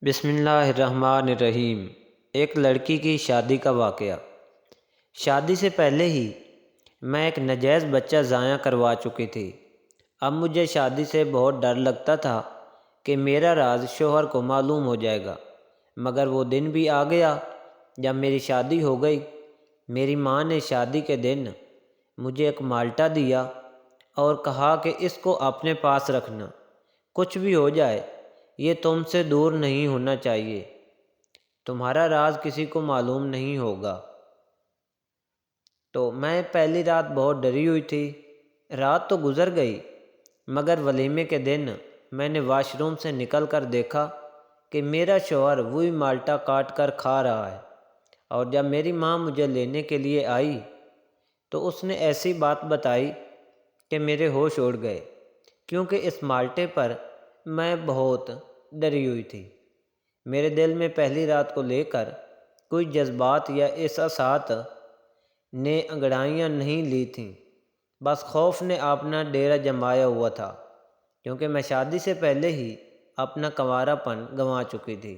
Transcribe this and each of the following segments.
بسم اللہ الرحمن الرحیم۔ ایک لڑکی کی شادی کا واقعہ۔ شادی سے پہلے ہی میں ایک ناجائز بچہ ضائع کروا چکی تھی۔ اب مجھے شادی سے بہت ڈر لگتا تھا کہ میرا راز شوہر کو معلوم ہو جائے گا، مگر وہ دن بھی آ گیا جب میری شادی ہو گئی۔ میری ماں نے شادی کے دن مجھے ایک مالٹا دیا اور کہا کہ اس کو اپنے پاس رکھنا، کچھ بھی ہو جائے یہ تم سے دور نہیں ہونا چاہیے، تمہارا راز کسی کو معلوم نہیں ہوگا۔ تو میں پہلی رات بہت ڈری ہوئی تھی۔ رات تو گزر گئی، مگر ولیمے کے دن میں نے واش روم سے نکل کر دیکھا کہ میرا شوہر وہی مالٹا کاٹ کر کھا رہا ہے، اور جب میری ماں مجھے لینے کے لیے آئی تو اس نے ایسی بات بتائی کہ میرے ہوش اڑ گئے، کیونکہ اس مالٹے پر میں بہت ڈری ہوئی تھی۔ میرے دل میں پہلی رات کو لے کر کوئی جذبات یا احساسات نے انگڑائیاں نہیں لی تھیں، بس خوف نے اپنا ڈیرا جمایا ہوا تھا، کیونکہ میں شادی سے پہلے ہی اپنا کنوارا پن گنوا چکی تھی۔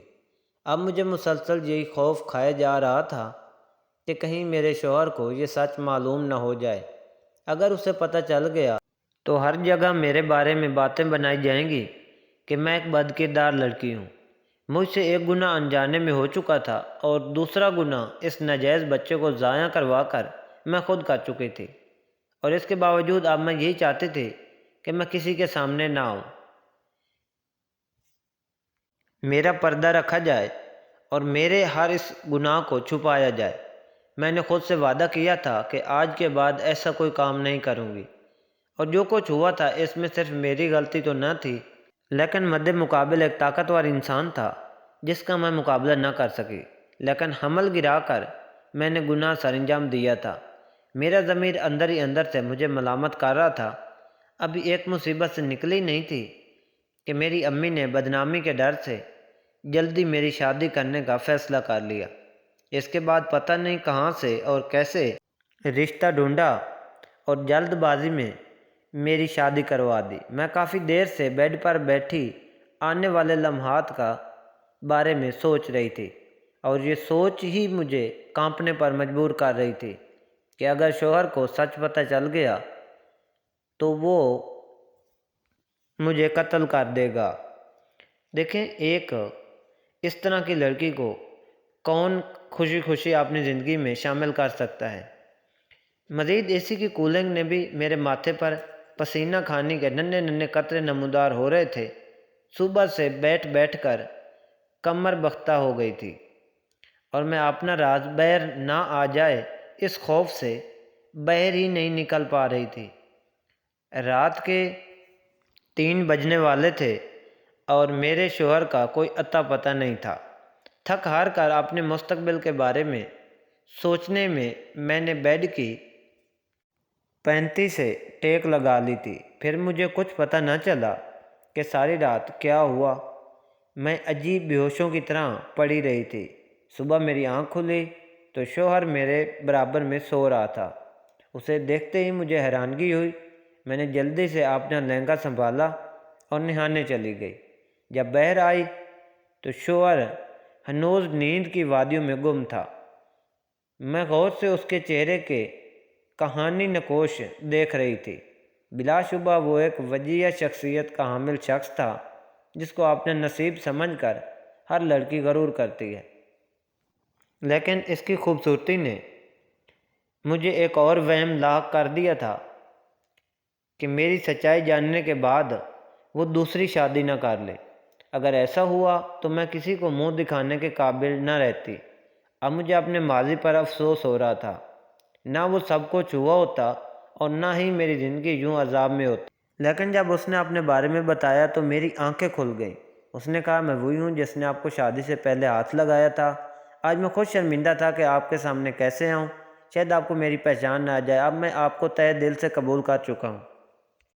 اب مجھے مسلسل یہی خوف کھائے جا رہا تھا کہ کہیں میرے شوہر کو یہ سچ معلوم نہ ہو جائے۔ اگر اسے پتہ چل گیا تو ہر جگہ میرے بارے میں باتیں بنائی جائیں گی کہ میں ایک بدکردار لڑکی ہوں۔ مجھ سے ایک گناہ انجانے میں ہو چکا تھا، اور دوسرا گناہ اس ناجائز بچے کو ضائع کروا کر میں خود کر چکی تھی، اور اس کے باوجود اب میں یہی چاہتی تھی کہ میں کسی کے سامنے نہ آؤں، میرا پردہ رکھا جائے اور میرے ہر اس گناہ کو چھپایا جائے۔ میں نے خود سے وعدہ کیا تھا کہ آج کے بعد ایسا کوئی کام نہیں کروں گی، اور جو کچھ ہوا تھا اس میں صرف میری غلطی تو نہ تھی، لیکن مد مقابل ایک طاقتور انسان تھا جس کا میں مقابلہ نہ کر سکی۔ لیکن حمل گرا کر میں نے گناہ سر انجام دیا تھا۔ میرا ضمیر اندر ہی اندر سے مجھے ملامت کر رہا تھا۔ ابھی ایک مصیبت سے نکلی نہیں تھی کہ میری امی نے بدنامی کے ڈر سے جلدی میری شادی کرنے کا فیصلہ کر لیا۔ اس کے بعد پتہ نہیں کہاں سے اور کیسے رشتہ ڈھونڈا اور جلد بازی میں میری شادی کروا دی۔ میں کافی دیر سے بیڈ پر بیٹھی آنے والے لمحات کا بارے میں سوچ رہی تھی، اور یہ سوچ ہی مجھے کانپنے پر مجبور کر رہی تھی کہ اگر شوہر کو سچ پتہ چل گیا تو وہ مجھے قتل کر دے گا۔ دیکھیں، ایک اس طرح کی لڑکی کو کون خوشی خوشی اپنی زندگی میں شامل کر سکتا ہے؟ مزید اے سی کی کولنگ نے بھی میرے ماتھے پر پسینہ کھانے کے ننھے ننھے قطرے نمودار ہو رہے تھے۔ صبح سے بیٹھ بیٹھ کر کمر بختہ ہو گئی تھی، اور میں اپنا راز باہر نہ آ جائے اس خوف سے باہر ہی نہیں نکل پا رہی تھی۔ رات کے 3 بجنے والے تھے اور میرے شوہر کا کوئی اتا پتہ نہیں تھا۔ تھک ہار کر اپنے مستقبل کے بارے میں سوچنے میں نے بیڈ کی 35 سے ٹیک لگا لی تھی۔ پھر مجھے کچھ پتہ نہ چلا کہ ساری رات کیا ہوا۔ میں عجیب بے ہوشوں کی طرح پڑی رہی تھی۔ صبح میری آنکھ کھلی تو شوہر میرے برابر میں سو رہا تھا۔ اسے دیکھتے ہی مجھے حیرانگی ہوئی۔ میں نے جلدی سے اپنا لہنگا سنبھالا اور نہانے چلی گئی۔ جب باہر آئی تو شوہر ہنوز نیند کی وادیوں میں گم تھا۔ میں غور سے اس کے چہرے کے کہانی نقوش دیکھ رہی تھی۔ بلا شبہ وہ ایک وجیہ شخصیت کا حامل شخص تھا جس کو اپنا نصیب سمجھ کر ہر لڑکی غرور کرتی ہے، لیکن اس کی خوبصورتی نے مجھے ایک اور وہم لاحق کر دیا تھا کہ میری سچائی جاننے کے بعد وہ دوسری شادی نہ کر لے۔ اگر ایسا ہوا تو میں کسی کو منہ دکھانے کے قابل نہ رہتی۔ اب مجھے اپنے ماضی پر افسوس ہو رہا تھا۔ نہ وہ سب کچھ ہوا ہوتا اور نہ ہی میری زندگی یوں عذاب میں ہوتی۔ لیکن جب اس نے اپنے بارے میں بتایا تو میری آنکھیں کھل گئیں۔ اس نے کہا، میں وہی ہوں جس نے آپ کو شادی سے پہلے ہاتھ لگایا تھا۔ آج میں خود شرمندہ تھا کہ آپ کے سامنے کیسے آؤں، شاید آپ کو میری پہچان نہ آ جائے۔ اب میں آپ کو تہہ دل سے قبول کر چکا ہوں۔